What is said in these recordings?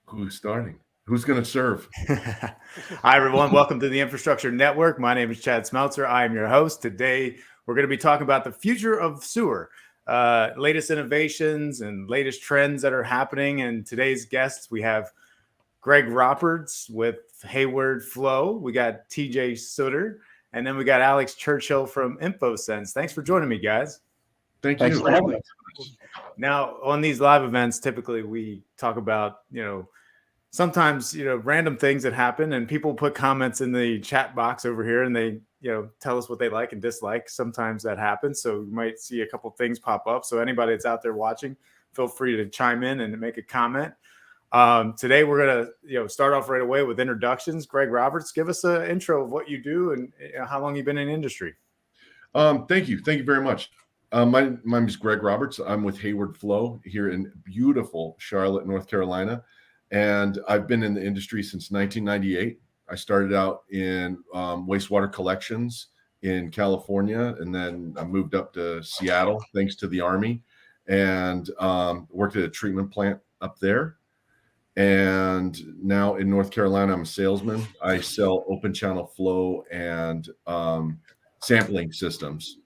Who's starting? Who's going to serve? Hi, everyone. Welcome to the Infrastructure Network. My name is Chad Smeltzer. I am your host. Today, we're going to be talking about the future of sewer, latest innovations and latest trends that are happening. And today's guests, we have Greg Roberts with Hayward Flow. We got TJ Sutter, and then we got Alex Churchill from InfoSense. Thanks for joining me, guys. Thank Thanks you. for having us. Now, on these live events, typically we talk about, sometimes, random things that happen, and people put comments in the chat box over here and they, tell us what they like and dislike. Sometimes that happens. So you might see a couple things pop up. So anybody that's out there watching, feel free to chime in and make a comment. Today, we're going to, start off right away with introductions. Greg Roberts, give us an intro of what you do and how long you've been in the industry. Thank you. Thank you very much. My name is Greg Roberts. I'm with Hayward Flow here in beautiful Charlotte, North Carolina. And I've been in the industry since 1998. I started out in wastewater collections in California, and then I moved up to Seattle, thanks to the Army, and worked at a treatment plant up there. And now in North Carolina, I'm a salesman. I sell open channel flow and sampling systems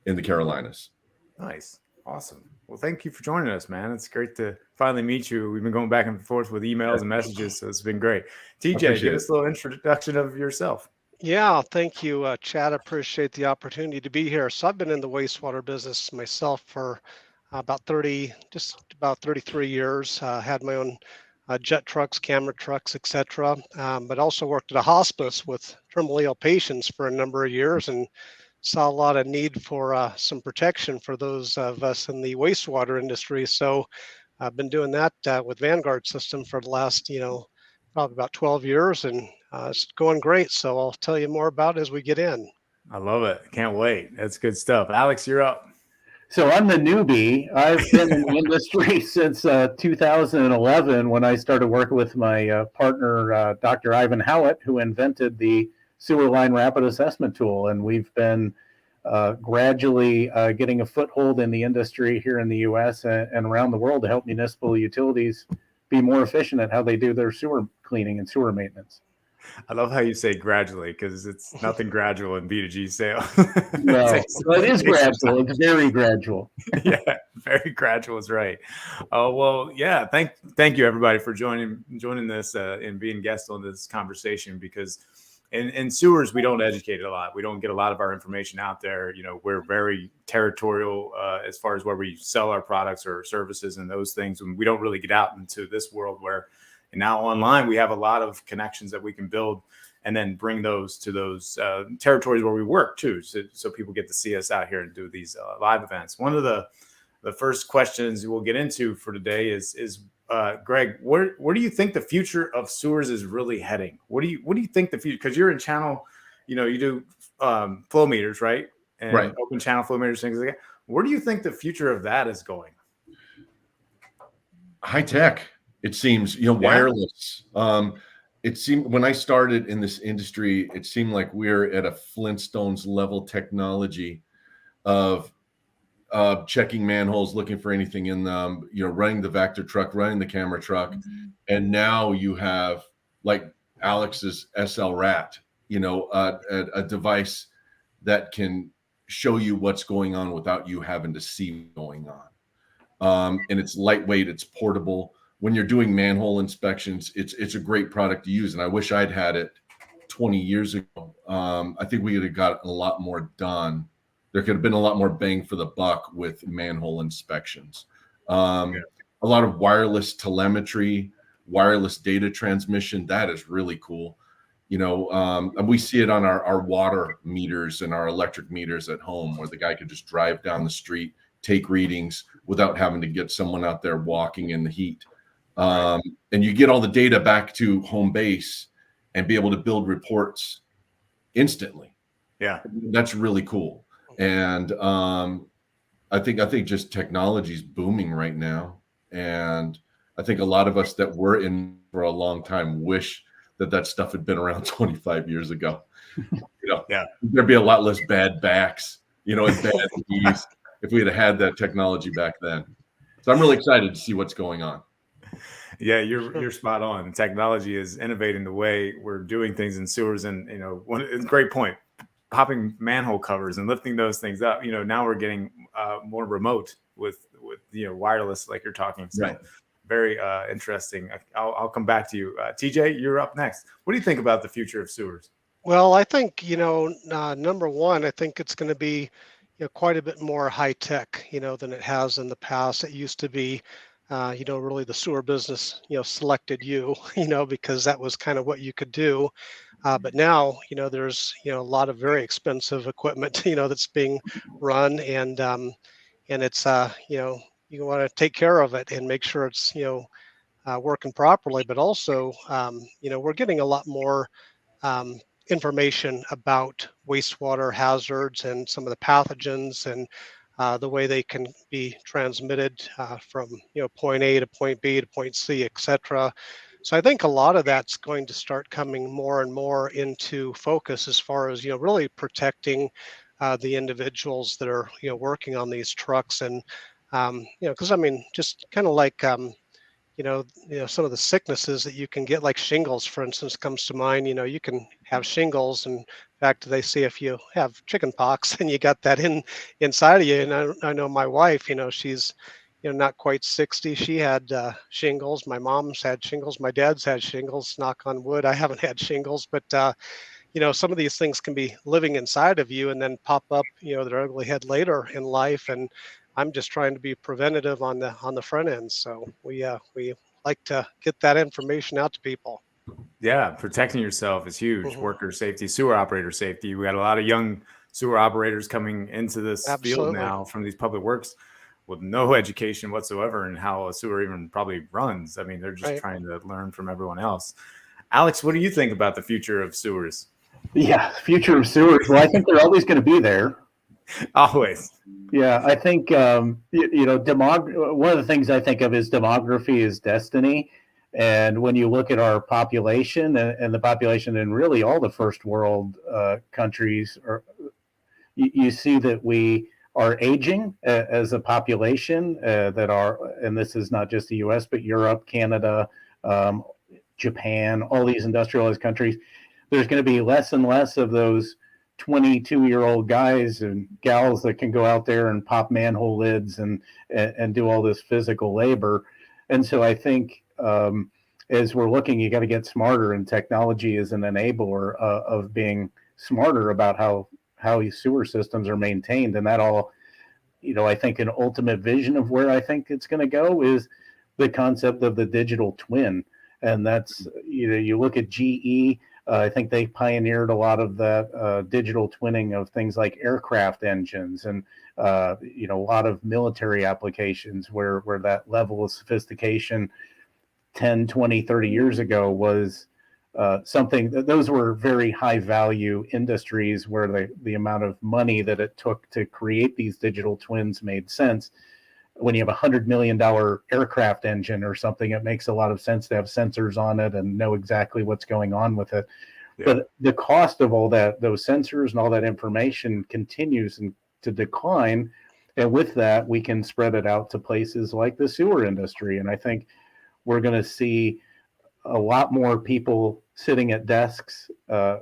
in the Carolinas. Nice. Awesome. Well, thank you for joining us, man. It's great to finally meet you. We've been going back and forth with emails and messages, so it's been great. TJ, give us a little introduction of yourself. Yeah, thank you, Chad. I appreciate the opportunity to be here. So I've been in the wastewater business myself for just about 33 years. Had my own jet trucks, camera trucks, etc. But also worked at a hospice with terminally ill patients for a number of years and saw a lot of need for some protection for those of us in the wastewater industry. So I've been doing that with Vanguard System for the last, probably about 12 years, and it's going great. So I'll tell you more about it as we get in. I love it. Can't wait. That's good stuff. Alex, you're up. So I'm the newbie. I've been in the industry since 2011 when I started working with my partner, Dr. Ivan Howitt, who invented the sewer line rapid assessment tool. And we've been gradually getting a foothold in the industry here in the U.S. and around the world to help municipal utilities be more efficient at how they do their sewer cleaning and sewer maintenance. I love how you say gradually, because it's nothing gradual in B2G sales. No, it is gradual. It's very gradual. Yeah, very gradual is right. Oh, well, yeah. Thank you, everybody, for joining this and being guests on this conversation, because in sewers, we don't educate a lot. We don't get a lot of our information out there. We're very territorial as far as where we sell our products or services and those things. And we don't really get out into this world where, and now online, we have a lot of connections that we can build and then bring those to those territories where we work too. So people get to see us out here and do these live events. One of the first questions we'll get into for today is Greg, where do you think the future of sewers is really heading? What do you think the future? Because you're in channel, you do flow meters, right? And right. Open channel flow meters, things like that. Where do you think the future of that is going? High tech, it seems. Wireless. It seemed when I started in this industry, it seemed like we're at a Flintstones level technology of checking manholes, looking for anything in them, running the Vector truck, running the camera truck. Mm-hmm. And now you have, like Alex's SL Rat, a device that can show you what's going on without you having to see what's going on. And it's lightweight, it's portable. When you're doing manhole inspections, it's a great product to use. And I wish I'd had it 20 years ago. I think we could have got a lot more done. There could have been a lot more bang for the buck with manhole inspections. A lot of wireless telemetry, wireless data transmission. That is really cool. And we see it on our water meters and our electric meters at home, where the guy could just drive down the street, take readings without having to get someone out there walking in the heat. And you get all the data back to home base and be able to build reports instantly. Yeah, that's really cool. And I think just technology is booming right now. And I think a lot of us that were in for a long time wish that stuff had been around 25 years ago. Yeah, there'd be a lot less bad backs, and bad knees if we had that technology back then. So I'm really excited to see what's going on. Yeah, you're spot on. Technology is innovating the way we're doing things in sewers, and it's a great point. Popping manhole covers and lifting those things up. Now we're getting more remote with wireless, like you're talking. So Right. very interesting. I'll come back to you, TJ. You're up next. What do you think about the future of sewers? Well, I think, number one, I think it's going to be, quite a bit more high tech, than it has in the past. It used to be, really the sewer business, selected you, because that was kind of what you could do. But now, there's, a lot of very expensive equipment, that's being run, and it's, you want to take care of it and make sure it's, working properly. But also, we're getting a lot more um, information about wastewater hazards and some of the pathogens and the way they can be transmitted from point A to point B to point C, etc. So I think a lot of that's going to start coming more and more into focus as far as really protecting the individuals that are working on these trucks. And because I mean, just kind of like some of the sicknesses that you can get, like shingles, for instance, comes to mind. You can have shingles, and in fact, they say if you have chicken pox and you got that inside of you. And I know my wife, she's not quite 60. She had shingles. My mom's had shingles. My dad's had shingles. Knock on wood, I haven't had shingles, but some of these things can be living inside of you and then pop up, their ugly head later in life. And I'm just trying to be preventative on the front end. So we like to get that information out to people. Yeah, protecting yourself is huge. Mhm. Worker safety, sewer operator safety. We got a lot of young sewer operators coming into this field Absolutely. now from these public works with no education whatsoever in how a sewer even probably runs. I mean, they're just Right. trying to learn from everyone else. Alex, what do you think about the future of sewers? Yeah, future of sewers. Well, I think they're always going to be there. Always. Yeah, I think one of the things I think of is demography is destiny, and when you look at our population and the population in really all the first world countries, you see that we are aging as a population and this is not just the U.S. but Europe, Canada, Japan, all these industrialized countries. There's going to be less and less of those 22-year-old guys and gals that can go out there and pop manhole lids and do all this physical labor. And so I think as we're looking, you got to get smarter, and technology is an enabler of being smarter about how these sewer systems are maintained. And that all, I think an ultimate vision of where I think it's going to go is the concept of the digital twin. And that's, you look at GE, I think they pioneered a lot of that digital twinning of things like aircraft engines and, a lot of military applications where that level of sophistication 10, 20, 30 years ago was something that those were very high value industries where the amount of money that it took to create these digital twins made sense. When you have $100 million aircraft engine or something, it makes a lot of sense to have sensors on it and know exactly what's going on with it. Yeah. But the cost of all those sensors and all that information continues to decline. And with that, we can spread it out to places like the sewer industry. And I think we're going to see a lot more people sitting at desks,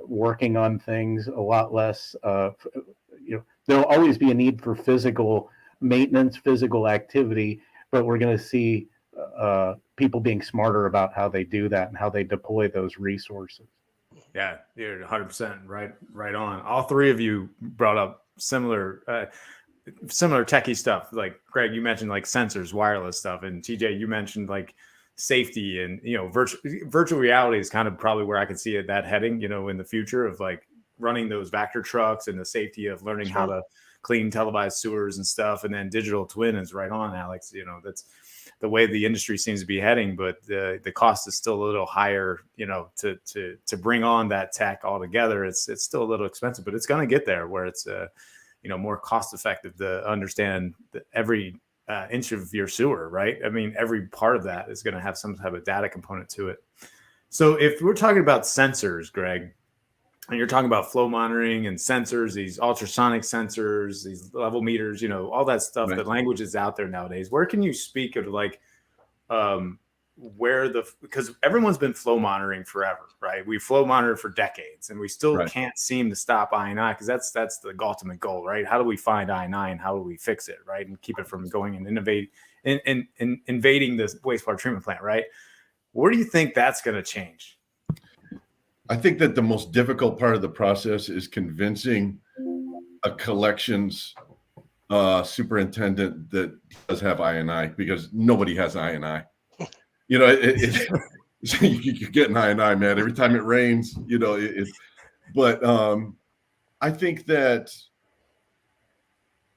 working on things, a lot less, there'll always be a need for physical maintenance, physical activity, but we're going to see people being smarter about how they do that and how they deploy those resources. Yeah, you're 100% right on. All three of you brought up similar techie stuff. Like Greg, you mentioned like sensors, wireless stuff, and TJ, you mentioned like safety and virtual reality is kind of probably where I could see that heading. In the future of like running those Vector trucks and the safety of learning how to clean televised sewers and stuff. And then digital twin is right on, Alex. That's the way the industry seems to be heading, but the cost is still a little higher, to bring on that tech altogether. It's still a little expensive, but it's going to get there where it's, more cost effective to understand every inch of your sewer, right? I mean, every part of that is going to have some type of data component to it. So if we're talking about sensors, Greg, and you're talking about flow monitoring and sensors, these ultrasonic sensors, these level meters, all that stuff, right. The language is out there nowadays. Where can you speak of like, because everyone's been flow monitoring forever, right? We flow monitor for decades, and we still can't seem to stop I&I, because that's the ultimate goal, right? How do we find I&I and how do we fix it, right, and keep it from going and invading the wastewater treatment plant, right? Where do you think that's going to change? I think that the most difficult part of the process is convincing a collections superintendent that does have I&I, because nobody has I&I. You know, you get an I&I, man. Every time it rains, you know, but I think that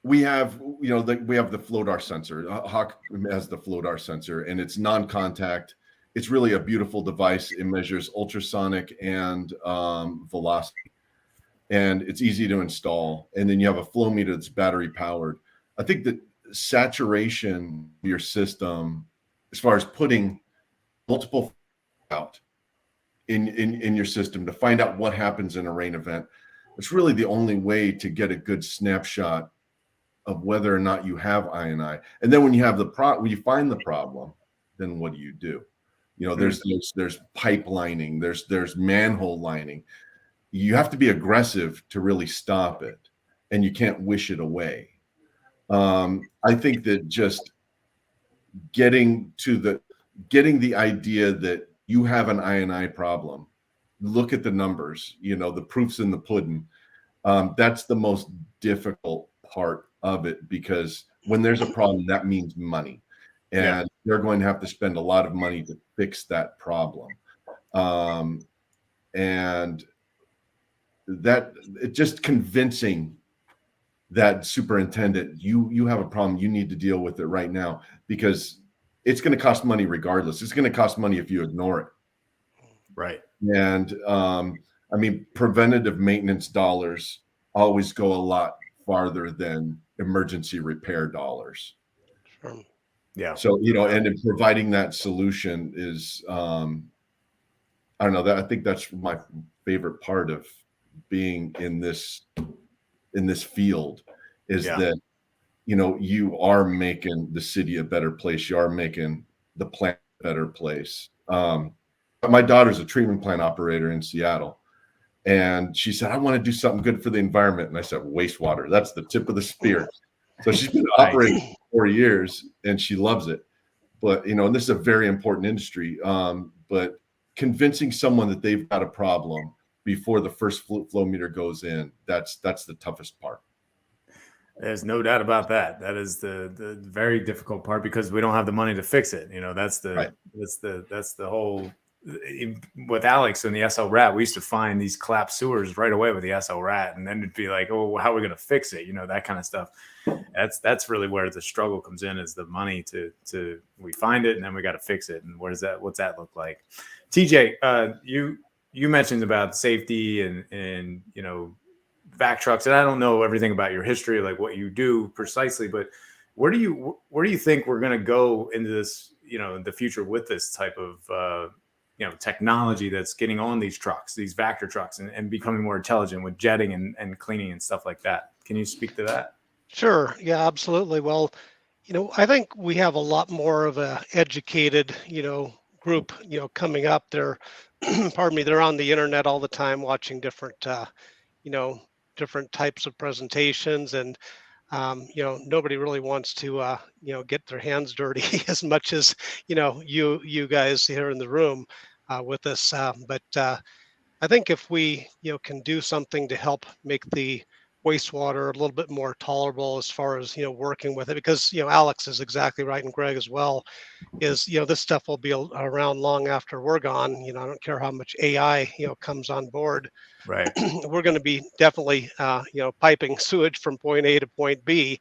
we have, you know, we have the FLODAR sensor. Hawk has the FLODAR sensor, and it's non-contact. It's really a beautiful device. It measures ultrasonic and velocity, and it's easy to install. And then you have a flow meter that's battery powered. I think that saturation of your system, as far as putting multiple out in your system to find out what happens in a rain event, it's really the only way to get a good snapshot of whether or not you have I&I. And then when you have when you find the problem, then what do you do? You know, there's pipelining, there's manhole lining. You have to be aggressive to really stop it, and you can't wish it away. I think that just getting the idea that you have an I&I problem, look at the numbers, you know, the proof's in the pudding. That's the most difficult part of it, because when there's a problem, that means money, and they're going to have to spend a lot of money to fix that problem. And that just convincing that superintendent, you have a problem, you need to deal with it right now, because it's going to cost money regardless. It's going to cost money if you ignore it. Right. And I mean, preventative maintenance dollars always go a lot farther than emergency repair dollars. Sure. Yeah. So, you know, and in providing that solution is, I don't know, that I think that's my favorite part of being in this field is that, you know, you are making the city a better place. You are making the plant a better place. My daughter's a treatment plant operator in Seattle, and she said, I want to do something good for the environment. And I said, wastewater, that's the tip of the spear. So she's been operating for 4 years, and she loves it. But, you know, and this is a very important industry. But convincing someone that they've got a problem before the first flow meter goes in, that's the toughest part. There's no doubt about that. That is the very difficult part, because we don't have the money to fix it. You know, that's the whole. With Alex and the SL rat, we used to find these collapsed sewers right away with the SL rat, and then it'd be like, oh, how are we going to fix it? You know, that kind of stuff. That's really where the struggle comes in, is the money to we find it, and then we got to fix it. And what's that look like? TJ, you mentioned about safety and you know, vac trucks, and I don't know everything about your history, like what you do precisely, but where do you think we're going to go into this, you know, in the future with this type of you know, technology that's getting on these trucks, these Vector trucks, and becoming more intelligent with jetting and cleaning and stuff like that? Can you speak to that? Sure. Yeah, absolutely. Well, you know, I think we have a lot more of a educated, you know, group, you know, coming up. They're, pardon me, they're on the internet all the time watching different, you know, different types of presentations, and you know, nobody really wants to, you know, get their hands dirty as much as, you know, you guys here in the room with us. But I think if we, you know, can do something to help make the wastewater a little bit more tolerable as far as, you know, working with it, because, you know, Alex is exactly right, and Greg as well, is, you know, this stuff will be around long after we're gone. You know, I don't care how much AI, you know, comes on board. Right. We're going to be definitely, you know, piping sewage from point A to point B.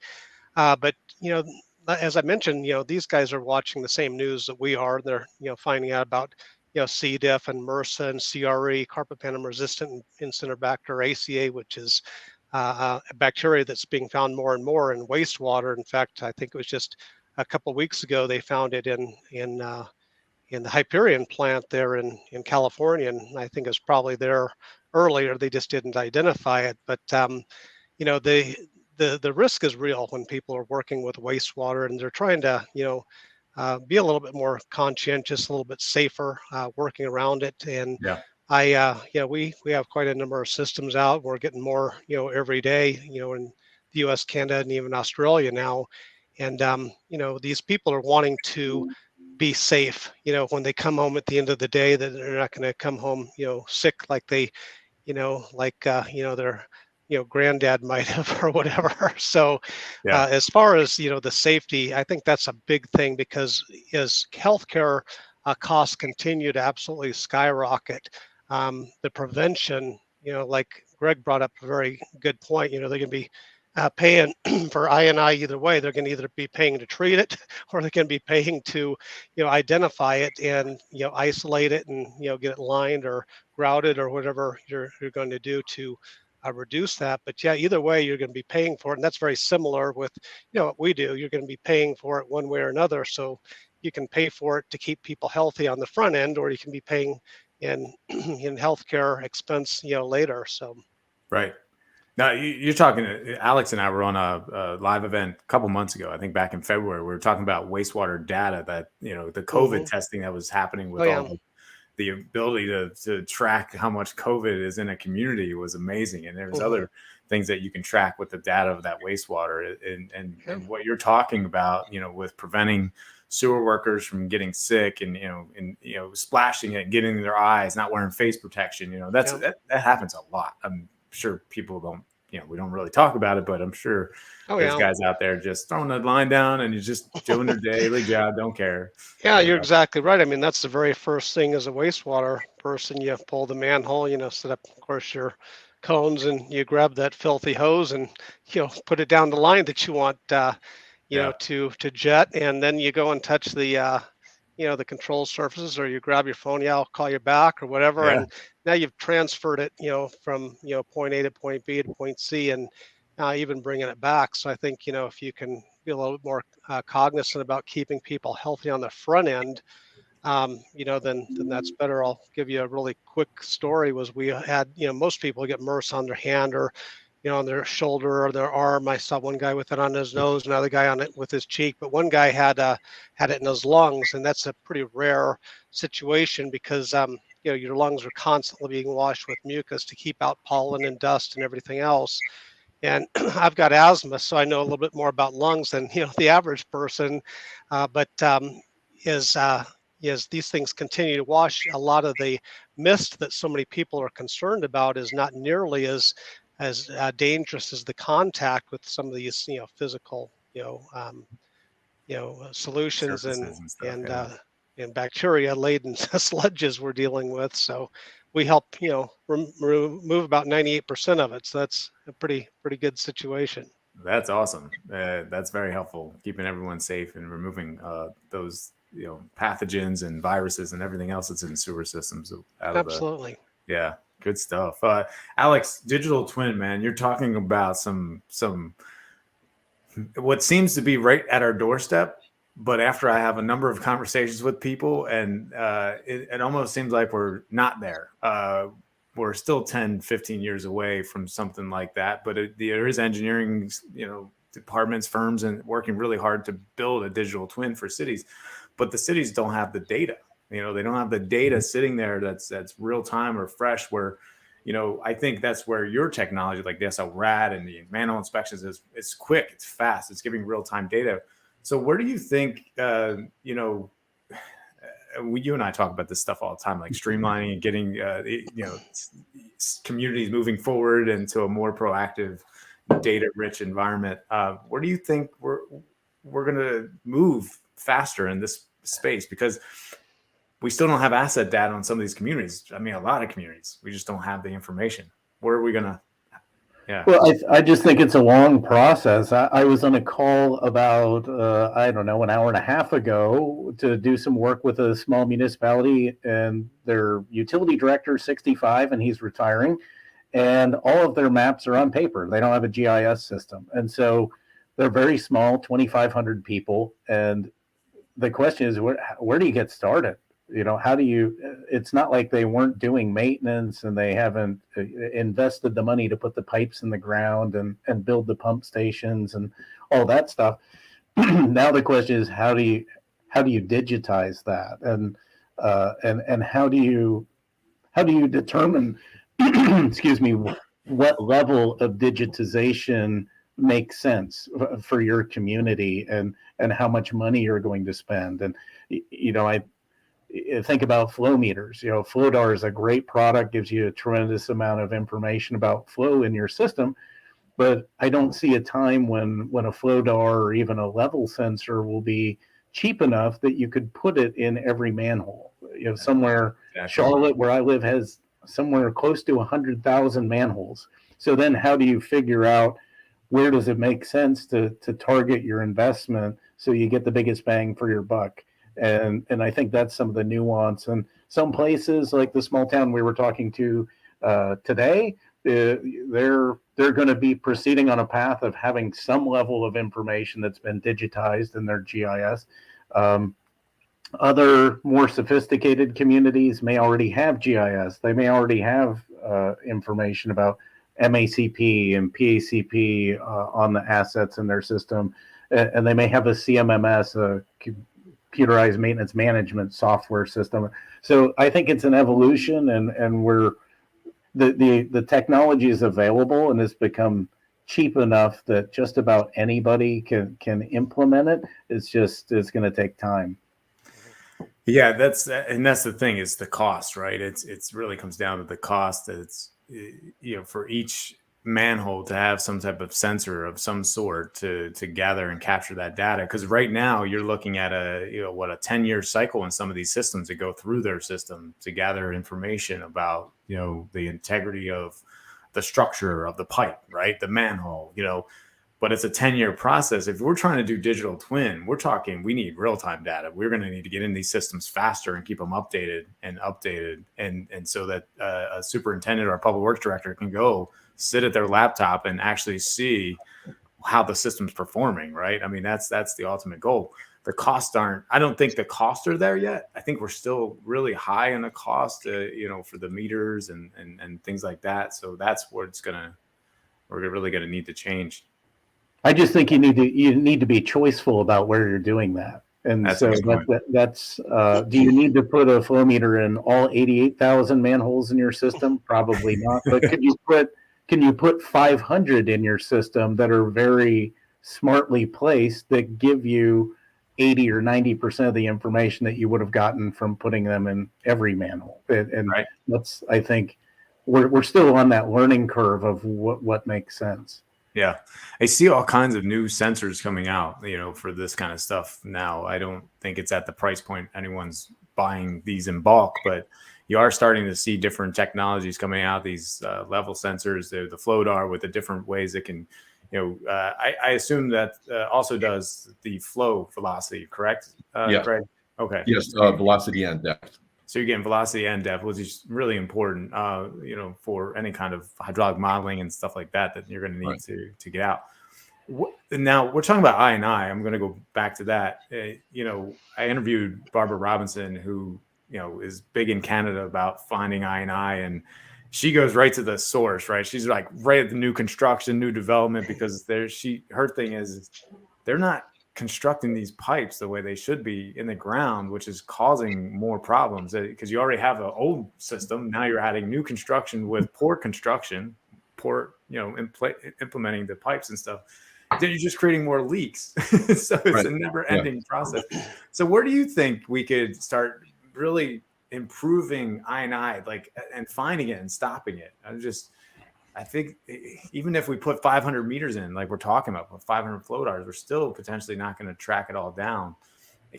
But, you know, as I mentioned, you know, these guys are watching the same news that we are. They're, you know, finding out about, you know, C. diff and MRSA and CRE, carbapenem resistant Acinetobacter ACA, which is a bacteria that's being found more and more in wastewater. In fact, I think it was just a couple of weeks ago they found it in the Hyperion plant there in California, and I think it's probably there earlier. They just didn't identify it. But you know, the risk is real when people are working with wastewater, and they're trying to, you know, be a little bit more conscientious, a little bit safer, working around it. And Yeah. we have quite a number of systems out. We're getting more, every day, in the U.S., Canada, and even Australia now. And these people are wanting to be safe. When they come home at the end of the day, that they're not going to come home, sick like they, their, granddad might have or whatever. So, Yeah. as far as the safety, I think that's a big thing because as healthcare costs continue to absolutely skyrocket, the prevention, like Greg brought up a very good point. They're going to be paying for I&I either way. They're going to either be paying to treat it, or they're going to be paying to, identify it and isolate it and get it lined or grouted or whatever you're going to do to reduce that. But yeah, either way, you're going to be paying for it, and that's very similar with what we do. You're going to be paying for it one way or another. So you can pay for it to keep people healthy on the front end, or you can be paying in in healthcare expense later. So Right. Now you're talking. Alex and I were on a live event a couple months ago. I think back in February, we were talking about wastewater data. That the COVID testing that was happening with all the ability to track how much COVID is in a community was amazing. And there's other things that you can track with the data of that wastewater and what you're talking about. With preventing sewer workers from getting sick and splashing it, getting in their eyes, not wearing face protection. That happens a lot. I'm sure people don't, we don't really talk about it, but I'm sure there's guys out there just throwing the line down and you're just doing their daily job, don't care. Yeah, you're exactly right. I mean, that's the very first thing as a wastewater person. You pull the manhole, set up, of course, your cones, and you grab that filthy hose and put it down the line that you want to jet, and then you go and touch the the control surfaces, or you grab your phone, I'll call you back or whatever. And now you've transferred it, from, point A to point B to point C, and even bringing it back. So I think, if you can be a little bit more cognizant about keeping people healthy on the front end, then that's better. I'll give you a really quick story. Was we had, most people get MRSA on their hand or, on their shoulder or their arm. I saw one guy with it on his nose, another guy on it with his cheek, but one guy had it in his lungs, and that's a pretty rare situation because your lungs are constantly being washed with mucus to keep out pollen and dust and everything else. And I've got asthma, so I know a little bit more about lungs than the average person. But as these things continue to wash, a lot of the mist that so many people are concerned about is not nearly as dangerous as the contact with some of these physical solutions and bacteria laden sludges we're dealing with. So we help remove about 98% of it. So that's a pretty good situation. That's awesome. That's very helpful, keeping everyone safe and removing those pathogens and viruses and everything else that's in sewer systems out Absolutely. Yeah, good stuff. Alex, digital twin, man, you're talking about some what seems to be right at our doorstep, but after I have a number of conversations with people, and it almost seems like we're not there. We're still 10, 15 years away from something like that, but there is engineering, departments, firms, and working really hard to build a digital twin for cities, but the cities don't have the data. They don't have the data sitting there that's real time or fresh. Where, I think that's where your technology, like the SLRAD and the manual inspections, it's quick, it's fast, it's giving real time data. So where do you think, you and I talk about this stuff all the time, like streamlining and getting, communities moving forward into a more proactive, data-rich environment. Where do you think we're going to move faster in this space? Because we still don't have asset data on some of these communities. I mean, a lot of communities, we just don't have the information. Where are we going to? Yeah. Well, I just think it's a long process. I was on a call about, an hour and a half ago to do some work with a small municipality, and their utility director is 65 and he's retiring, and all of their maps are on paper. They don't have a GIS system. And so they're very small, 2,500 people. And the question is, where do you get started? How do you, it's not like they weren't doing maintenance and they haven't invested the money to put the pipes in the ground and build the pump stations and all that stuff. Now the question is, how do how do you digitize that, and how do you determine, excuse me, what level of digitization makes sense for your community, and how much money you're going to spend. And I think about flow meters. Flowdar is a great product, gives you a tremendous amount of information about flow in your system, but I don't see a time when a Flowdar or even a level sensor will be cheap enough that you could put it in every manhole. Somewhere, exactly. Charlotte, where I live, has somewhere close to 100,000 manholes. So then how do you figure out where does it make sense to target your investment so you get the biggest bang for your buck? And I think that's some of the nuance. And some places, like the small town we were talking to today, they're going to be proceeding on a path of having some level of information that's been digitized in their GIS. Other more sophisticated communities may already have GIS. They may already have information about MACP and PACP on the assets in their system, and they may have a CMMS, a computerized maintenance management software system. So I think it's an evolution, and we're the technology is available, and it's become cheap enough that just about anybody can implement it. It's going to take time. Yeah, that's the thing, is the cost, right? It's really comes down to the cost. It's for each manhole to have some type of sensor of some sort to gather and capture that data. Because right now you're looking at a 10-year cycle in some of these systems to go through their system to gather information about the integrity of the structure of the pipe, right? The manhole, but it's a 10-year process. If we're trying to do digital twin, we're talking, we need real-time data. We're going to need to get in these systems faster and keep them updated. And so that a superintendent or a public works director can go sit at their laptop and actually see how the system's performing, right? I mean, that's the ultimate goal. The costs I don't think the costs are there yet. I think we're still really high in the cost, for the meters and things like that. So that's where we're really going to need to change. I just think you need to be choiceful about where you're doing that. And that's do you need to put a flow meter in all 88,000 manholes in your system? Probably not. But can you put 500 in your system that are very smartly placed that give you 80 or 90% of the information that you would have gotten from putting them in every manhole? And right. That's, I think we're still on that learning curve of what makes sense. Yeah. I see all kinds of new sensors coming out, for this kind of stuff now. I don't think it's at the price point anyone's buying these in bulk, but you are starting to see different technologies coming out, these level sensors, the Flowdar with the different ways it can, I assume that also does the flow velocity, correct? Yeah. Greg? Okay. Yes, velocity and depth. So you're getting velocity and depth, which is really important, for any kind of hydraulic modeling and stuff like that you're going to need to get out. Now we're talking about I&I. I'm going to go back to that. I interviewed Barbara Robinson, who is big in Canada about finding I&I, and she goes right to the source, right? She's like right at the new construction, new development, because her thing is they're not constructing these pipes the way they should be in the ground, which is causing more problems because you already have an old system. Now you're adding new construction with poor construction, implementing the pipes and stuff. Then you're just creating more leaks. So it's a never-ending process. So where do you think we could start really improving I&I, and finding it and stopping it? I think even if we put 500 meters in, like we're talking about, with 500 Flowdars, we're still potentially not going to track it all down.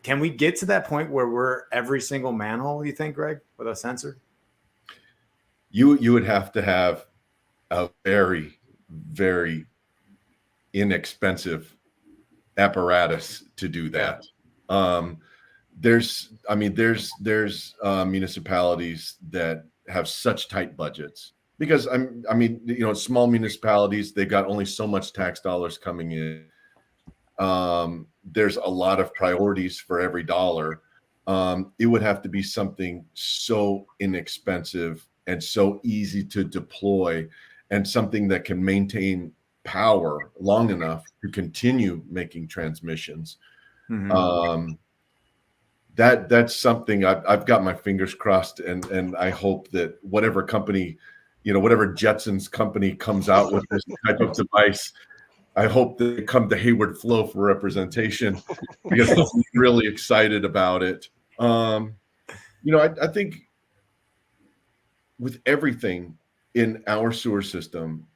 Can we get to that point where we're every single manhole, you think, Greg, with a sensor? You would have to have a very, very inexpensive apparatus to do that. There's municipalities that have such tight budgets. Because small municipalities, they've got only so much tax dollars coming in. There's a lot of priorities for every dollar. It would have to be something so inexpensive and so easy to deploy, and something that can maintain power long enough to continue making transmissions. Mm-hmm. that's something I've got my fingers crossed, and I hope that whatever company, whatever Jetsons company comes out with this type of device, I hope that they come to Hayward Flow for representation, because I'm really excited about it. I think with everything in our sewer system,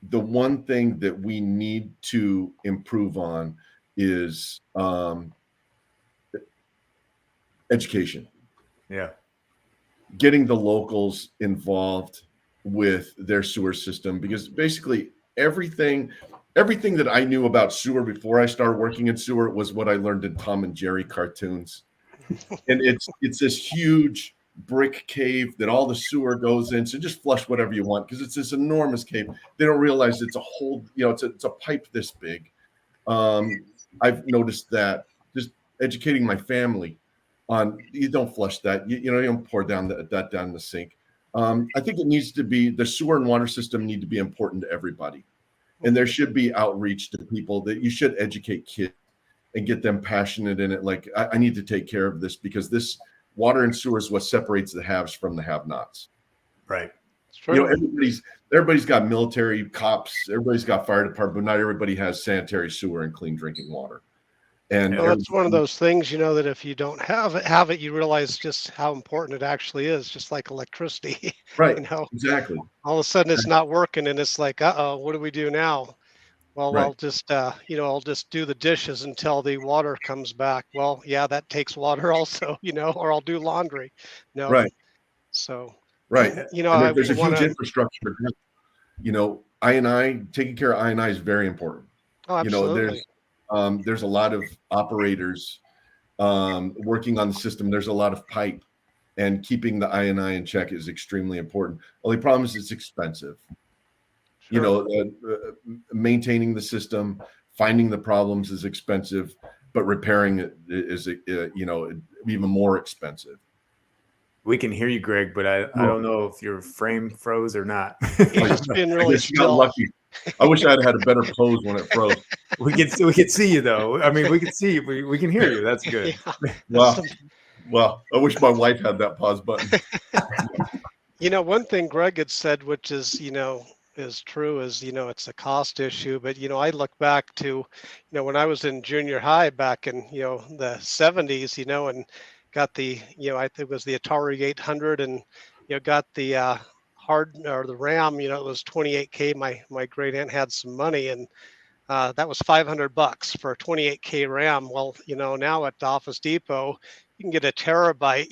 the one thing that we need to improve on is education. Yeah. Getting the locals involved with their sewer system, because basically everything that I knew about sewer before I started working in sewer was what I learned in Tom and Jerry cartoons. And it's this huge brick cave that all the sewer goes in. So just flush whatever you want, because it's this enormous cave. They don't realize it's a whole, it's a pipe this big. I've noticed that just educating my family on, you don't flush that, you don't pour down that down the sink. I think it needs to be, the sewer and water system need to be important to everybody. And there should be outreach to people, that you should educate kids and get them passionate in it. Like, I need to take care of this, because this water and sewer is what separates the haves from the have-nots. Right. Everybody's got military, cops, everybody's got fire department, but not everybody has sanitary sewer and clean drinking water. And well, it's one of those things, that if you don't have it, you realize just how important it actually is, just like electricity. Right. Exactly. All of a sudden it's not working, and it's like, uh-oh, what do we do now? Well, right. I'll just do the dishes until the water comes back. Well, yeah, that takes water also, or I'll do laundry. No. Right. So, right. There's a huge infrastructure. I&I, taking care of I&I is very important. Oh, absolutely. There's a lot of operators working on the system. There's a lot of pipe, and keeping the I&I in check is extremely important. Only problem is it's expensive. Sure. Maintaining the system, finding the problems is expensive, but repairing it is, even more expensive. We can hear you, Greg, but I don't know if your frame froze or not. It's been really still. Lucky. I wish I'd had a better pose when it froze. We could see you though. I mean, we can see you. We can hear you. That's good. Yeah. Well, I wish my wife had that pause button. One thing Greg had said, which is, is true, is, it's a cost issue. But, I look back to, when I was in junior high back in, the 70s, and got the, I think it was the Atari 800, and, got the the RAM, it was 28K. My great aunt had some money, and that was $500 for a 28K RAM. Well, now at the Office Depot, you can get a terabyte,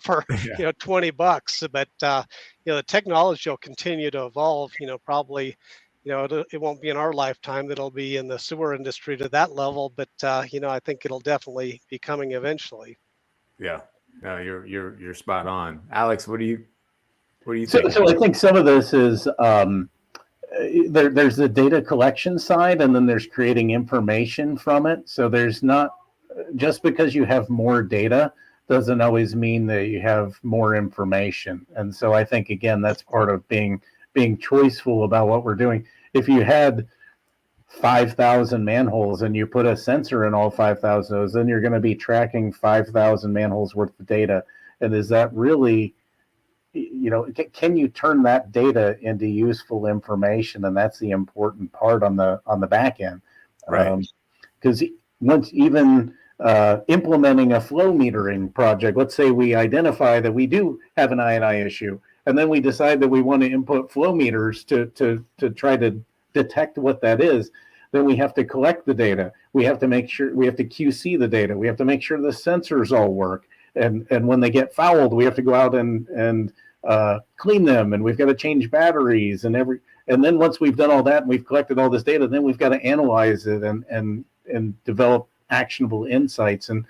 for $20. But the technology will continue to evolve. Probably, it won't be in our lifetime that it'll be in the sewer industry to that level. But I think it'll definitely be coming eventually. Yeah, no, you're spot on, Alex. What do you think? So I think some of this is there's the data collection side, and then there's creating information from it. So there's not, just because you have more data doesn't always mean that you have more information. And so I think, again, that's part of being choiceful about what we're doing. If you had 5,000 manholes and you put a sensor in all 5,000 of those, then you're going to be tracking 5,000 manholes worth of data. And is that really, can you turn that data into useful information? And that's the important part on the back end. Right. Because once even implementing a flow metering project, let's say we identify that we do have an I&I issue, and then we decide that we want to input flow meters to try to detect what that is, then we have to collect the data. We have to make sure, we have to QC the data. We have to make sure the sensors all work. And when they get fouled, we have to go out and clean them, and we've got to change batteries and then once we've done all that and we've collected all this data, then we've got to analyze it and develop actionable insights. And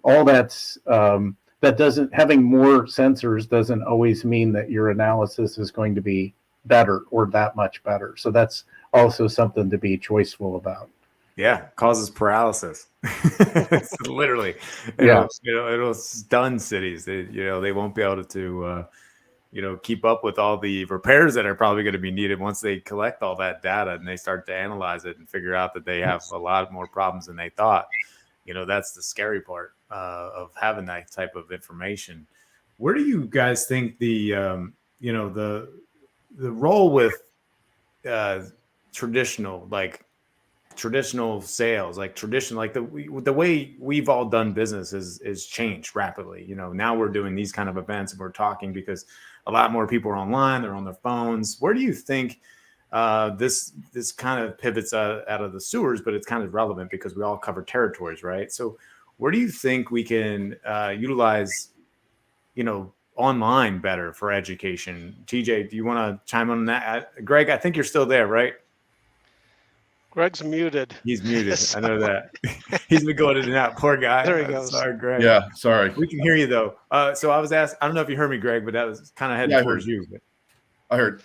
all that's that doesn't, having more sensors doesn't always mean that your analysis is going to be better or that much better. So that's also something to be choiceful about. Yeah, causes paralysis. Literally, it'll stun cities. They won't be able to keep up with all the repairs that are probably going to be needed once they collect all that data and they start to analyze it and figure out that they have a lot more problems than they thought. That's the scary part. of having that type of information. Where do you guys think the role with traditional sales, like traditional, like the way we've all done business is changed rapidly. Now we're doing these kind of events and we're talking because a lot more people are online, they're on their phones. Where do you think this kind of pivots out of the sewers, but it's kind of relevant because we all cover territories, right? So where do you think we can utilize, online better for education? TJ, do you want to chime in on that? Greg, I think you're still there, right? Greg's muted. He's muted. I know that. He's been going in and out. Poor guy. There he goes. Sorry, Greg. Yeah, sorry. We can hear you though. So I was asked, I don't know if you heard me, Greg, but that was kind of headed towards you. I heard.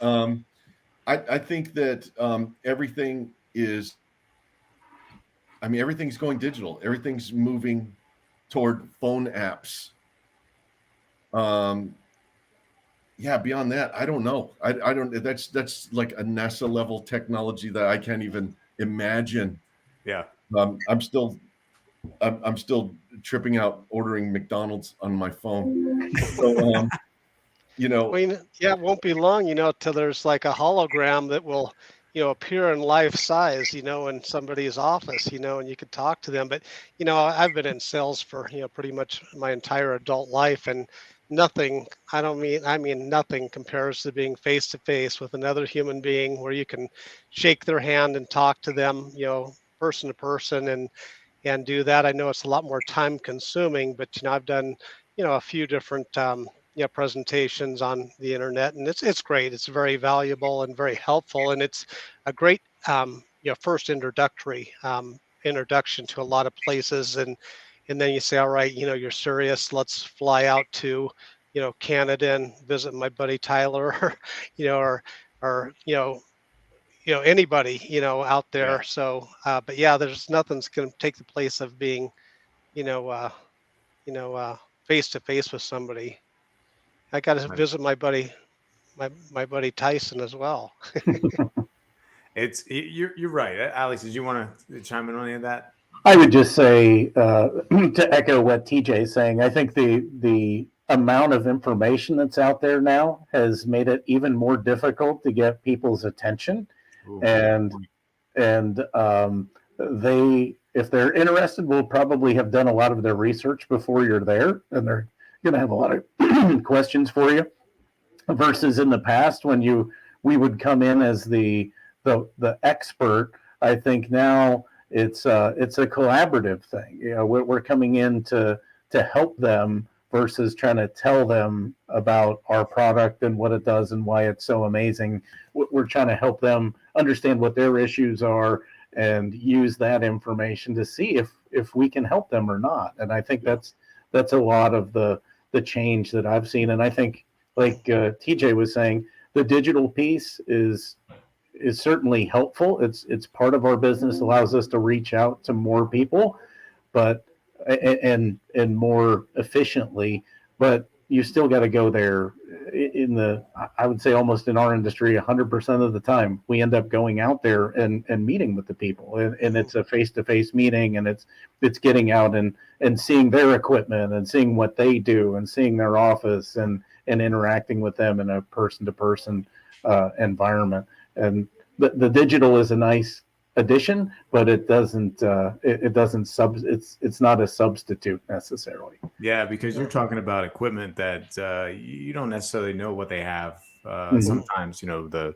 I think that everything is, everything's going digital. Everything's moving toward phone apps. Beyond that, I don't know. I don't, that's like a NASA level technology that I can't even imagine. Yeah. I'm still tripping out ordering McDonald's on my phone. So, it won't be long, till there's like a hologram that will, appear in life size, in somebody's office, and you could talk to them. But, I've been in sales for, pretty much my entire adult life, and nothing compares to being face to face with another human being where you can shake their hand and talk to them, person to person and do that. I know it's a lot more time consuming, but, I've done, a few different, presentations on the internet, and it's great. It's very valuable and very helpful, and it's a great first introduction to a lot of places, and then you say, all right, you're serious, let's fly out to Canada and visit my buddy Tyler, or anybody out there. Yeah. So but there's nothing's going to take the place of being face to face with somebody. I got to visit my buddy Tyson as well. You're right. Alex, did you want to chime in on any of that? I would just say, to echo what TJ is saying, I think the amount of information that's out there now has made it even more difficult to get people's attention. Ooh, and they, if they're interested, will probably have done a lot of their research before you're there, and they're going to have a lot of questions for you. Versus in the past, when we would come in as the expert. I think now it's a collaborative thing. We're coming in to help them versus trying to tell them about our product and what it does and why it's so amazing. We're trying to help them understand what their issues are and use that information to see if we can help them or not. And I think that's a lot of the change that I've seen. And I think, like TJ was saying, the digital piece is certainly helpful. It's part of our business, allows us to reach out to more people, but and more efficiently. But you still got to go there. I would say almost in our industry, 100% of the time, we end up going out there and meeting with the people, and it's a face-to-face meeting, and it's getting out and seeing their equipment and seeing what they do and seeing their office and interacting with them in a person-to-person environment. And the digital is a nice addition, but it's not a substitute necessarily. Yeah, because you're talking about equipment that you don't necessarily know what they have. Sometimes, the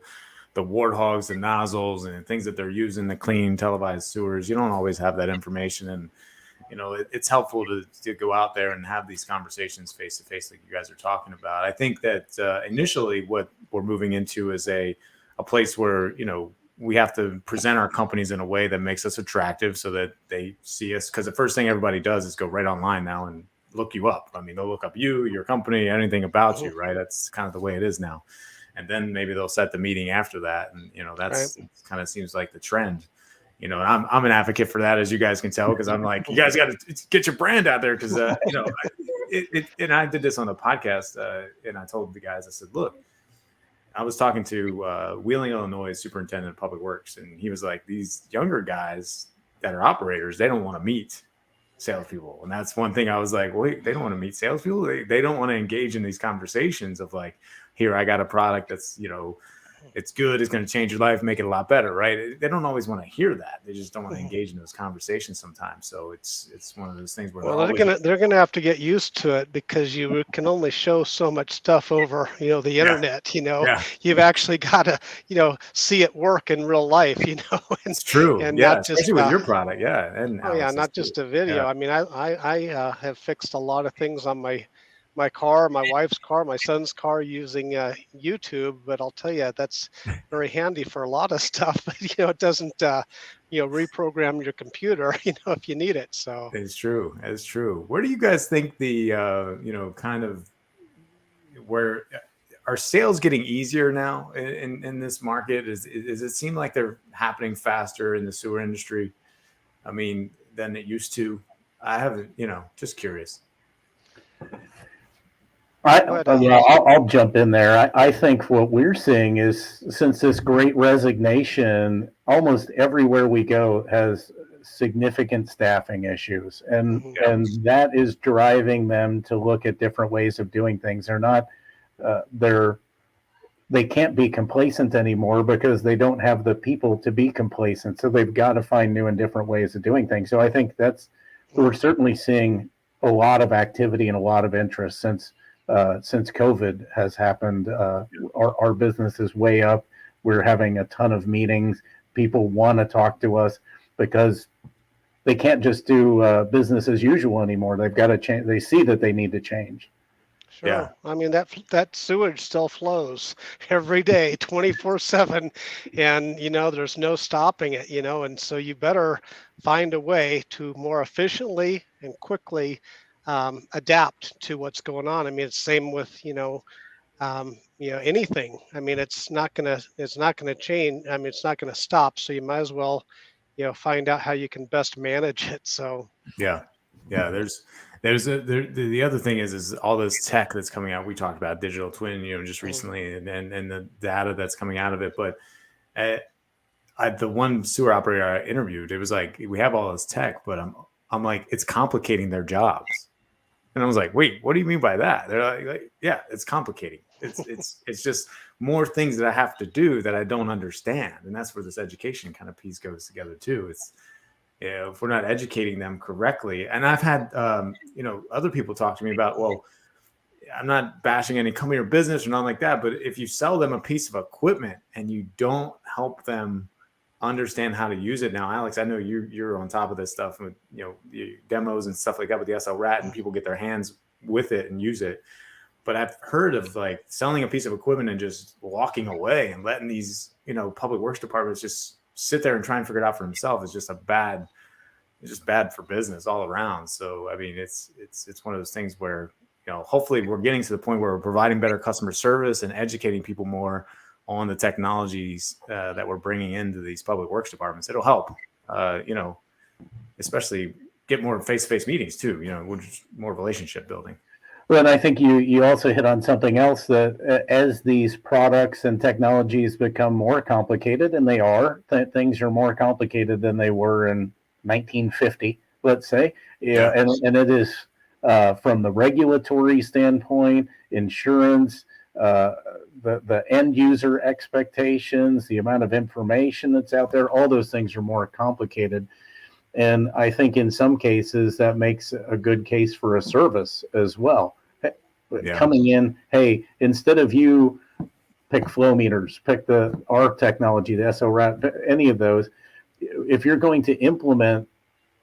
warthogs, the nozzles, and things that they're using to clean televised sewers. You don't always have that information, and it's helpful to go out there and have these conversations face to face, like you guys are talking about. I think that initially, what we're moving into is a place where we have to present our companies in a way that makes us attractive so that they see us. Because the first thing everybody does is go right online now and look you up. I mean, they'll look up you, your company, anything about you, right? That's kind of the way it is now. And then maybe they'll set the meeting after that. And, that's right. Kind of seems like the trend. And I'm an advocate for that, as you guys can tell, because I'm like, you guys got to get your brand out there. Because, and I did this on the podcast and I told the guys, I said, look, I was talking to Wheeling, Illinois superintendent of public works, and he was like, these younger guys that are operators, they don't want to meet salespeople. And that's one thing I was like, wait, they don't want to meet salespeople. They don't want to engage in these conversations of like, here, I got a product that's, it's good. It's going to change your life, make it a lot better. Right. They don't always want to hear that. They just don't want to engage in those conversations sometimes. So it's one of those things where they're gonna have to get used to it, because you can only show so much stuff over, the internet. You've actually got to, see it work in real life. It's true. And yeah, not just especially with your product. Yeah. And not just a video. Yeah. I mean, I have fixed a lot of things on my car, my wife's car, my son's car using YouTube. But I'll tell you, that's very handy for a lot of stuff. But it doesn't reprogram your computer, if you need it. So it's true. It's true. Where do you guys think the kind of where are sales getting easier now in this market? Is it seem like they're happening faster in the sewer industry? I mean, than it used to? I haven't, just curious. I'll jump in there. I think what we're seeing is, since this great resignation, almost everywhere we go has significant staffing issues, and that is driving them to look at different ways of doing things. They're not they can't be complacent anymore because they don't have the people to be complacent. So they've got to find new and different ways of doing things. So I think we're certainly seeing a lot of activity and a lot of interest since COVID has happened. Our business is way up. We're having a ton of meetings. People want to talk to us because they can't just do business as usual anymore. They've got to change. They see that they need to change. Sure. Yeah. I mean, that sewage still flows every day, 24/7, and there's no stopping it. And so you better find a way to more efficiently and quickly adapt to what's going on. I mean, it's same with anything. I mean, it's not gonna change. I mean, it's not gonna stop. So you might as well find out how you can best manage it. So yeah. The other thing is all this tech that's coming out. We talked about digital twin, just recently, and the data that's coming out of it. But the one sewer operator I interviewed, it was like, we have all this tech, but I'm like, it's complicating their jobs. And I was like, wait, what do you mean by that? They're like, yeah, it's complicating. It's just more things that I have to do that I don't understand. And that's where this education kind of piece goes together too. It's, if we're not educating them correctly. And I've had, other people talk to me about, well, I'm not bashing any company or business or nothing like that, but if you sell them a piece of equipment and you don't help them understand how to use it. Now, Alex, I know you're on top of this stuff with, the demos and stuff like that with the SL Rat, and people get their hands with it and use it. But I've heard of like selling a piece of equipment and just walking away and letting these, public works departments just sit there and try and figure it out for himself. It's just bad for business all around. So, I mean, it's one of those things where, hopefully we're getting to the point where we're providing better customer service and educating people more on the technologies that we're bringing into these public works departments. It'll help, especially get more face-to-face meetings too, more relationship building. Well, and I think you also hit on something else, that as these products and technologies become more complicated, and they are, things are more complicated than they were in 1950, let's say. Yeah. And it is from the regulatory standpoint, insurance, the end user expectations, the amount of information that's out there, all those things are more complicated. And I think in some cases that makes a good case for a service as well. Yeah. Coming in, hey, instead of you pick flow meters, pick our technology, the SORAT, any of those, if you're going to implement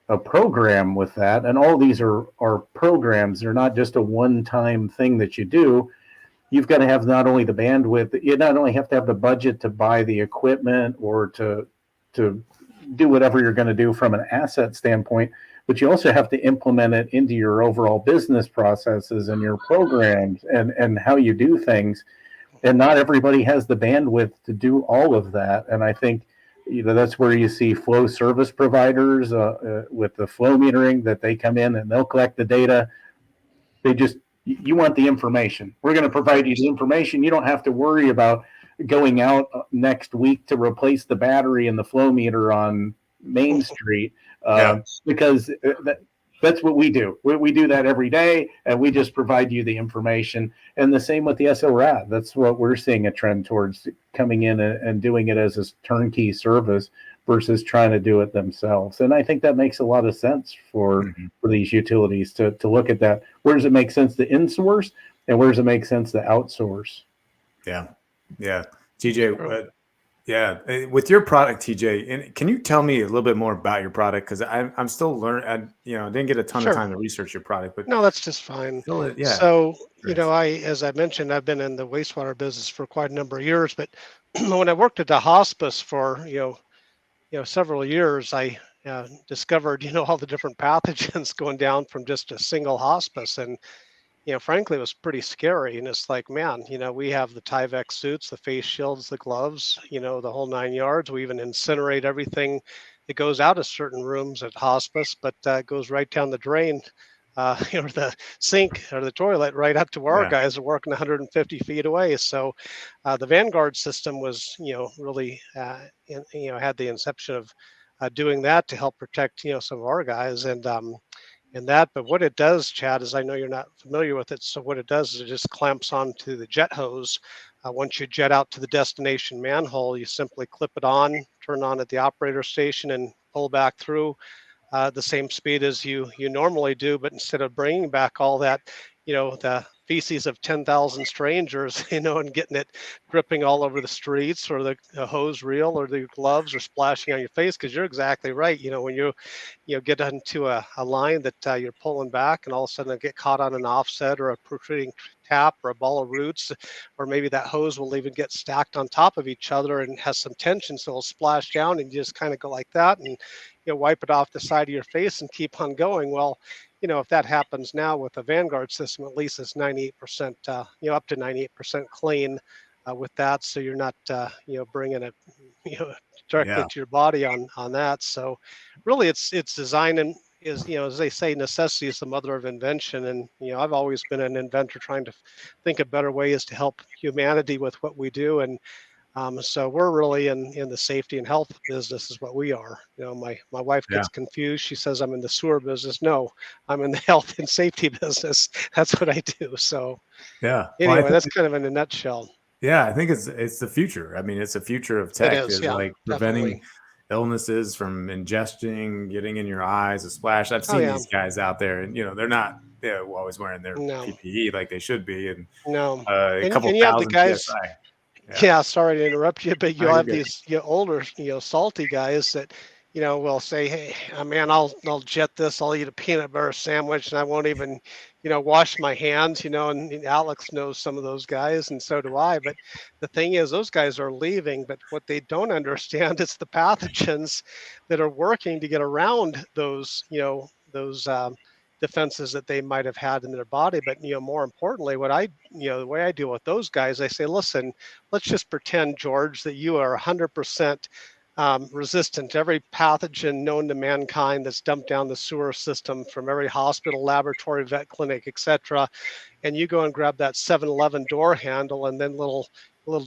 a program with that, and all these are programs, they're not just a one-time thing that you do. You've got to have not only the bandwidth, you not only have to have the budget to buy the equipment or to do whatever you're going to do from an asset standpoint, but you also have to implement it into your overall business processes and your programs and how you do things. And not everybody has the bandwidth to do all of that. And I think that's where you see flow service providers with the flow metering, that they come in and they'll collect the data. You want the information. We're going to provide you the information. You don't have to worry about going out next week to replace the battery in the flow meter on Main Street because that's what we do. We do that every day, and we just provide you the information. And the same with the SORAD. That's what we're seeing a trend towards, coming in and doing it as a turnkey service versus trying to do it themselves. And I think that makes a lot of sense for these utilities to look at that. Where does it make sense to insource, and where does it make sense to outsource? Yeah. TJ, with your product, TJ, and can you tell me a little bit more about your product? Because I'm still learning. I didn't get a ton of time to research your product, but No, that's just fine. So, as I mentioned, I've been in the wastewater business for quite a number of years, but when I worked at the hospice for, several years, I discovered, all the different pathogens going down from just a single hospice. And, frankly, it was pretty scary. And it's like, man, we have the Tyvek suits, the face shields, the gloves, the whole 9 yards. We even incinerate everything that goes out of certain rooms at hospice, but it goes right down the drain, or the sink or the toilet right up to where our guys are working 150 feet away. So the Vanguard system was, really, had the inception of doing that to help protect, some of our guys. And that, but what it does, Chad, is, I know you're not familiar with it. So what it does is it just clamps onto the jet hose. Once you jet out to the destination manhole, you simply clip it on, turn on at the operator station, and pull back through the same speed as you normally do. But instead of bringing back all that, the feces of 10,000 strangers, and getting it dripping all over the streets, or the hose reel, or the gloves, or splashing on your face, because you're exactly right. When you get into a line that you're pulling back, and all of a sudden get caught on an offset, or a protruding tap, or a ball of roots, or maybe that hose will even get stacked on top of each other and has some tension, so it'll splash down, and you just kind of go like that, and wipe it off the side of your face and keep on going. Well, if that happens now with a Vanguard system, at least it's 98%, up to 98% clean with that. So you're not, bringing it, directly to your body on that. So really, it's design, and is, as they say, necessity is the mother of invention. And I've always been an inventor, trying to think of better ways to help humanity with what we do. And so we're really in the safety and health business is what we are. My wife gets confused. She says I'm in the sewer business. No, I'm in the health and safety business. That's what I do. So anyway, that's kind of in a nutshell. Yeah, I think it's the future. I mean, it's the future of tech. It is, like preventing illnesses from ingesting, getting in your eyes, a splash. I've seen these guys out there, and they're not always wearing their PPE like they should be, and a couple and you have the thousand guys. PSI. Yeah, sorry to interrupt you, but you'll have these older, salty guys that, will say, "Hey, man, I'll jet this. I'll eat a peanut butter sandwich, and I won't even, wash my hands." And Alex knows some of those guys, and so do I. But the thing is, those guys are leaving. But what they don't understand is the pathogens that are working to get around those, those defenses that they might have had in their body. But more importantly, the way I deal with those guys, I say, listen, let's just pretend, George, that you are 100% resistant to every pathogen known to mankind that's dumped down the sewer system from every hospital, laboratory, vet clinic, etc. And you go and grab that 7-Eleven door handle, and then little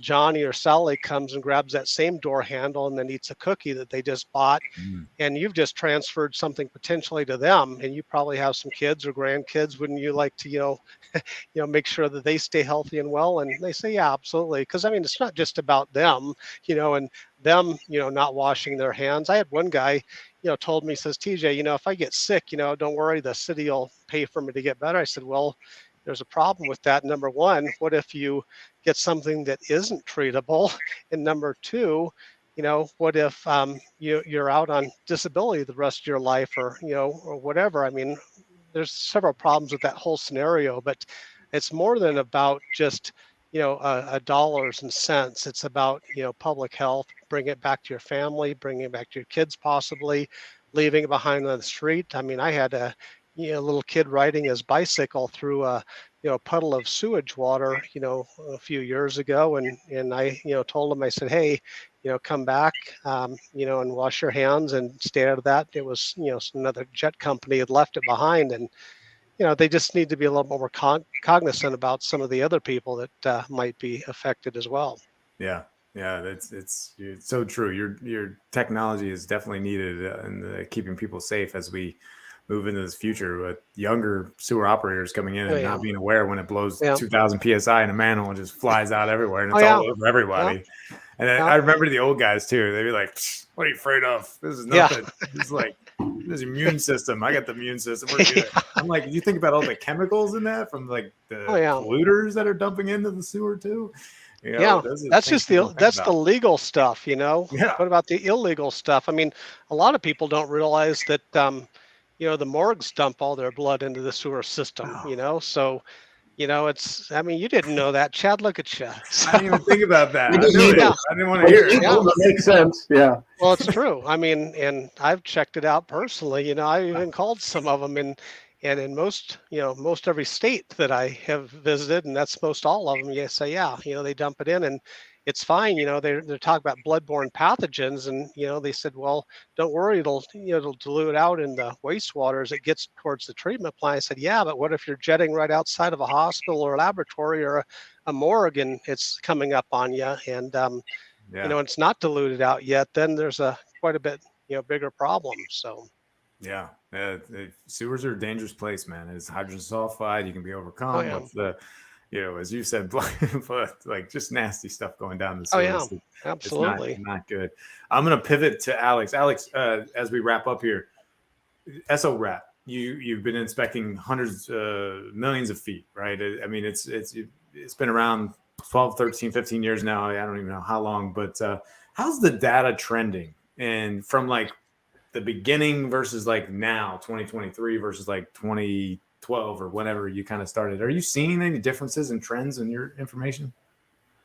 Johnny or Sally comes and grabs that same door handle and then eats a cookie that they just bought. And you've just transferred something potentially to them. And you probably have some kids or grandkids. Wouldn't you like to, make sure that they stay healthy and well? And they say, yeah, absolutely. Because I mean, it's not just about them, and them, not washing their hands. I had one guy, told me, says, TJ, if I get sick, don't worry, the city will pay for me to get better. I said, well, there's a problem with that. Number one, what if you get something that isn't treatable? And number two, what if you're out on disability the rest of your life, or or whatever? I mean, there's several problems with that whole scenario, but it's more than about just dollars and cents. It's about public health. Bring it back to your family, bring it back to your kids, possibly leaving it behind on the street. I mean, I had a little kid riding his bicycle through a puddle of sewage water a few years ago, and I told him, I said, hey, come back and wash your hands and stay out of that. It was another jet company had left it behind, and they just need to be a little more cognizant about some of the other people that might be affected as well. Yeah, it's so true. Your technology is definitely needed in keeping people safe as we move into this future with younger sewer operators coming in and not being aware when it blows 2,000 psi in a manhole and just flies out everywhere, and it's all over everybody. And I remember the old guys too. They'd be like, "What are you afraid of? This is nothing. This is like this immune system. I got the immune system. We're good." I'm like, you think about all the chemicals in that from like the polluters that are dumping into the sewer too. You know, that's just the legal stuff, you know. Yeah. What about the illegal stuff? I mean, a lot of people don't realize that you know, the morgues dump all their blood into the sewer system, you know. So, you know, I mean, you didn't know that, Chad. Look at you. So, I didn't even think about that. I knew it. I didn't want to hear it. That makes sense. Yeah. Well, it's true. I mean, and I've checked it out personally. You know, I even called some of them, and in most, you know, most every state that I have visited, and that's most all of them, you say, you know, they dump it in and it's fine. You know, they're talking about bloodborne pathogens, and you know, they said, well, don't worry, it'll dilute out in the wastewater as it gets towards the treatment plant. I said, yeah, but what if you're jetting right outside of a hospital or a laboratory or a morgue and it's coming up on you, and you know, it's not diluted out yet? Then there's quite a bit, you know, bigger problem. So. Yeah, sewers are a dangerous place, man. It's hydrogen sulfide. You can be overcome with the, you know, as you said, like just nasty stuff going down the sewers. Absolutely. It's not good. I'm going to pivot to Alex. Alex, as we wrap up here, SORAP, you've been inspecting hundreds, millions of feet, right? I mean, it's been around 12, 13, 15 years now. I don't even know how long, but how's the data trending? And from like the beginning versus like now, 2023 versus like 2012 or whenever you kind of started, are you seeing any differences in trends in your information?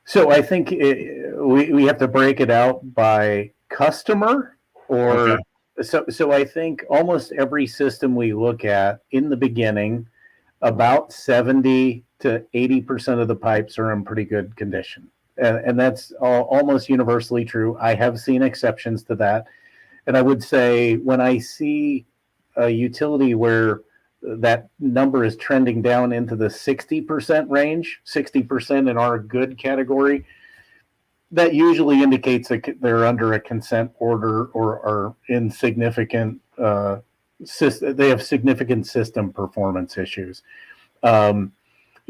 So I think we have to break it out by customer or so I think almost every system we look at in the beginning, about 70 to 80% of the pipes are in pretty good condition. And that's almost universally true. I have seen exceptions to that. And I would say when I see a utility where that number is trending down into the 60% range, 60% in our good category, that usually indicates that they're under a consent order or are in significant, they have significant system performance issues.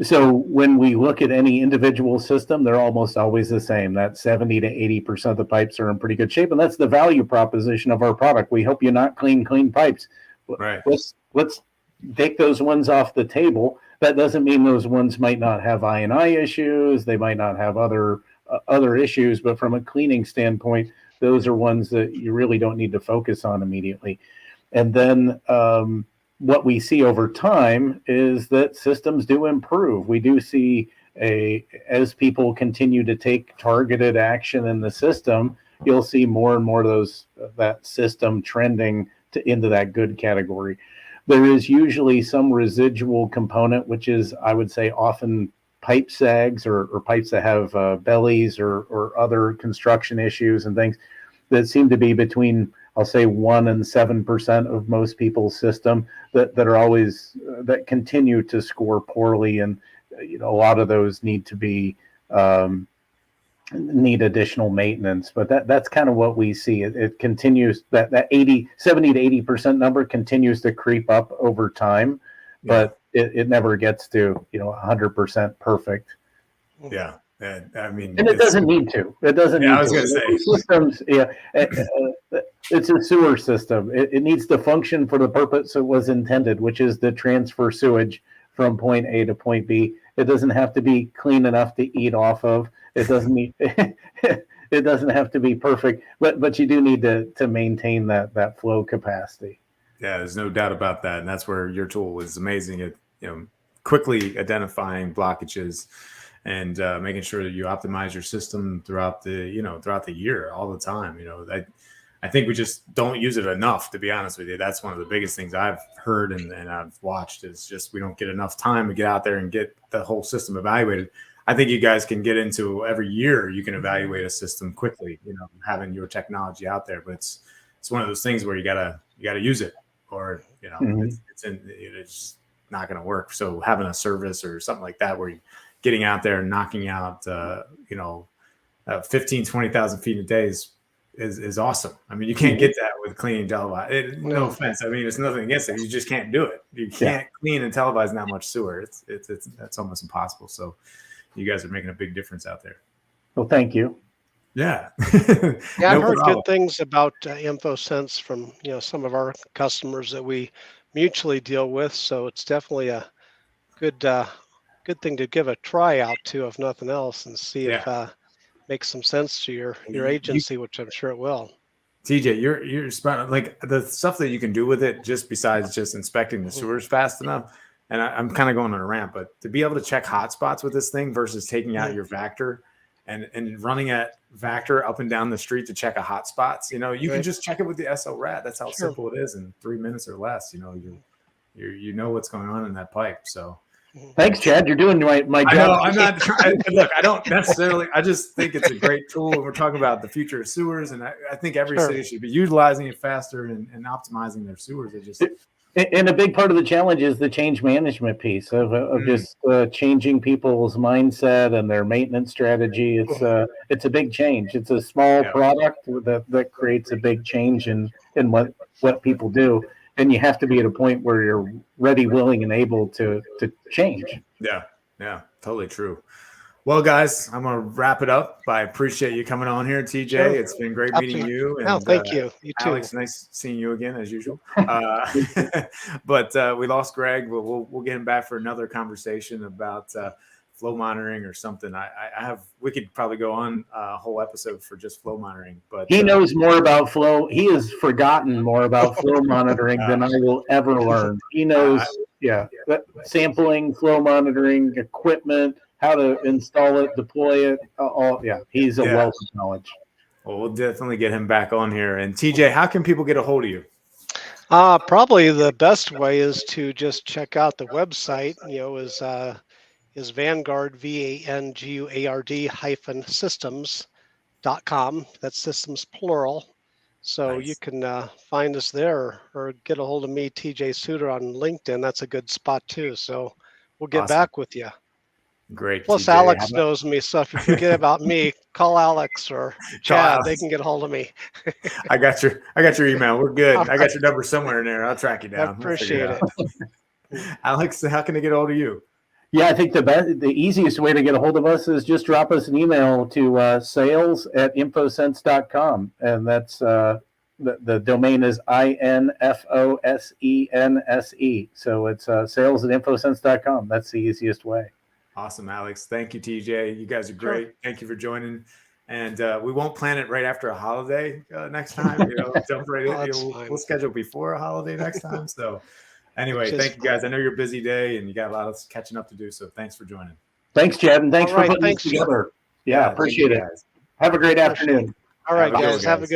So when we look at any individual system, they're almost always the same. That 70 to 80% of the pipes are in pretty good shape. And that's the value proposition of our product. We help you not clean pipes. Right. Let's take those ones off the table. That doesn't mean those ones might not have I&I issues. They might not have other issues, but from a cleaning standpoint, those are ones that you really don't need to focus on immediately. And then what we see over time is that systems do improve. We do see as people continue to take targeted action in the system, you'll see more and more of that system trending into that good category. There is usually some residual component, which is, I would say, often pipe sags or pipes that have bellies or other construction issues and things that seem to be between, I'll say, 1% and 7% of most people's system that are always that continue to score poorly, and you know, a lot of those need to be need additional maintenance. But that's kind of what we see. It continues, that 70 to 80% number continues to creep up over time, but it never gets to, you know, 100% perfect. Yeah. I mean, and it doesn't need to. It doesn't need to. I was going to say systems. It's a sewer system. It needs to function for the purpose it was intended, which is to transfer sewage from point A to point B. It doesn't have to be clean enough to eat off of. It doesn't need. It doesn't have to be perfect, but you do need to maintain that flow capacity. Yeah, there's no doubt about that, and that's where your tool was amazing at, you know, quickly identifying blockages and making sure that you optimize your system throughout the year, all the time. You know, I think we just don't use it enough, to be honest with you. That's one of the biggest things I've heard and I've watched, is just we don't get enough time to get out there and get the whole system evaluated. I think you guys can get into every year you can evaluate a system quickly, you know, having your technology out there. But it's one of those things where you gotta use it, or you know, it's just not going to work. So having a service or something like that where you're getting out there and knocking out 15, 20,000 feet a day is is awesome. I mean, you can't get that with cleaning televised. No No. offense. I mean, it's nothing against it. You just can't do it. You can't clean and televise that much sewer. That's almost impossible. So you guys are making a big difference out there. Well, thank you. Yeah. Yeah, I've heard problem. good things about InfoSense from some of our customers that we mutually deal with. So it's definitely a good thing to give a try out to, if nothing else, and see if makes some sense to your agency, which I'm sure it will. TJ, you're spot, like the stuff that you can do with it, just besides just inspecting the sewers fast enough. And I'm kind of going on a rant, but to be able to check hotspots with this thing versus taking out your Vector and running at Vector up and down the street to check a hotspots, you can just check it with the SO rat. That's how simple it is in 3 minutes or less. You know what's going on in that pipe. So thanks, Chad. You're doing my job. I know, I'm not trying. Look, I don't necessarily. I just think it's a great tool. We're talking about the future of sewers, and I think every city should be utilizing it faster and optimizing their sewers. And a big part of the challenge is the change management piece of just changing people's mindset and their maintenance strategy. It's a big change. It's a small product that creates a big change in what people do. And you have to be at a point where you're ready, willing, and able to change. Yeah, totally true. Well, guys, I'm going to wrap it up. I appreciate you coming on here, TJ. Sure. It's been great meeting you. And, thank you. You too. Alex, nice seeing you again, as usual. But we lost Greg. We'll get him back for another conversation about flow monitoring or something. We could probably go on a whole episode for just flow monitoring, but he knows more about flow. He has forgotten more about flow monitoring than I will ever learn. He knows, sampling, flow monitoring, equipment, how to install it, deploy it. He's a wealth of knowledge. Well, we'll definitely get him back on here. And TJ, how can people get a hold of you? Probably the best way is to just check out the website. Is Vanguard, VANGUARD -systems.com. That's systems plural. So you can find us there or get a hold of me, TJ Suter, on LinkedIn. That's a good spot too. So we'll get back with you. Great. Plus, TJ, Alex knows me. So if you forget about me, call Alex or Chad. They can get a hold of me. I got your email. We're good. I got your number somewhere in there. I'll track you down. I appreciate it. Alex, how can I get a hold of you? Yeah, I think the easiest way to get a hold of us is just drop us an email to sales@infosense.com. And that's the domain is INFOSENSE. So it's sales@infosense.com. That's the easiest way. Awesome, Alex. Thank you, TJ. You guys are great. Sure. Thank you for joining. And we won't plan it right after a holiday next time. Jump right in. We'll schedule before a holiday next time. So anyway, thank you guys. I know you're a busy day and you got a lot of catching up to do. So thanks for joining. Thanks, Chad. And thanks for putting this together. Yeah, appreciate it. Have a great afternoon. All right, guys. Have a good